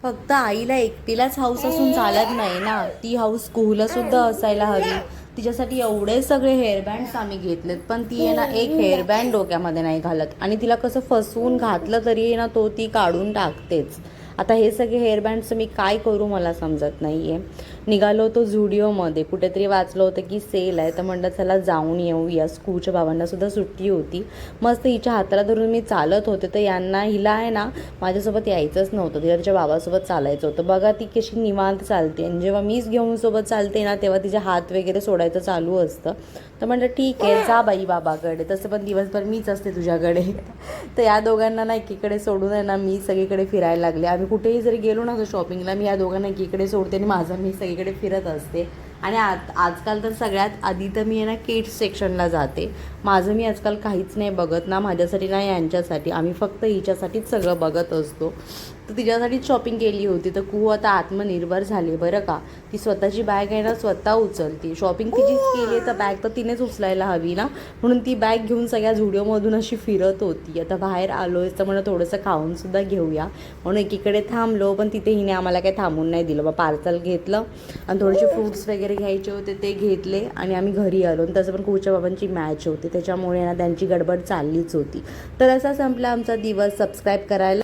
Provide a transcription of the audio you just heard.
फक्त आईला एकटीलाच हाऊस असून चालत नाही ना, ती हाऊस कुहूला सुद्धा असायला हवी. तिच्यासाठी एवढे सगळे हेअरबँड्स आम्ही घेतलेत, पण ती आहे ना एक हेअरबँड डोक्यामध्ये नाही घालत. आणि तिला कसं फसवून घातलं तरी आहे ना ती काढून टाकतेच. आता हे सगळे हेअरबँड्स मी काय करू मला समजत नाही आहे. निघालो होतो झुडिओमध्ये, कुठेतरी वाचलं होतं की सेल आहे, तर म्हटलं चला जाऊन येऊया. स्कूलच्या बाबांनासुद्धा सुट्टी होती. मस्त हिच्या हाताला धरून मी चालत होते, तर हिला आहे ना माझ्यासोबत यायचंच नव्हतं. तिला तिच्या बाबासोबत चालायचं होतं. बघा ती कशी निवांत चालते, आणि जेव्हा मीच घेऊन सोबत चालते ना तेव्हा तिचे हात वगैरे सोडायचं चालू असतं. तर म्हटलं ठीक आहे जा बाई बाबाकडे, तसं पण दिवसभर मीच असते तुझ्याकडे. तर या दोघांना ना एकीकडे सोडून आहे ना मी सगळीकडे फिरायला लागले. आम्ही कुठेही जरी गेलो ना शॉपिंगला, मी या दोघांना एकीकडे सोडते आणि मी सगळीकडे फिरत असते. आणि आजकाल तर सगळ्यात आधी तर मी आहे ना किड्स सेक्शनला जाते. माझं मी आजकाल काहीच नाही बघत ना माझ्यासाठी ना यांच्यासाठी, आम्ही फक्त हिच्यासाठीच सगळं बघत असतो. तर तिच्यासाठीच शॉपिंग केली होती. तर कुहू आता आत्मनिर्भर झाली बरं का. ती स्वतःची बॅग आहे ना स्वतः उचलती. शॉपिंग तिचीच केली आहे तर बॅग तर तिनेच उचलायला हवी ना, म्हणून ती बॅग घेऊन सगळ्या झुडिओमधून अशी फिरत होती. आता बाहेर आलो तर म्हणून थोडंसं खाऊनसुद्धा घेऊया म्हणून एकीकडे थांबलो, पण तिथे हिने आम्हाला काही थांबून नाही दिलं. पार्सल घेतलं आणि थोडेसे फ्रूट्स वगैरे घ्यायचे होते ते घेतले आणि आम्ही घरी आलो. आणि तसं पण कुहूच्या बाबांची मॅच होती, त्याच्यामुळे ना त्यांची गडबड चाललीच होती. तर असा संपला आमचा दिवस. सबस्क्राईब करायला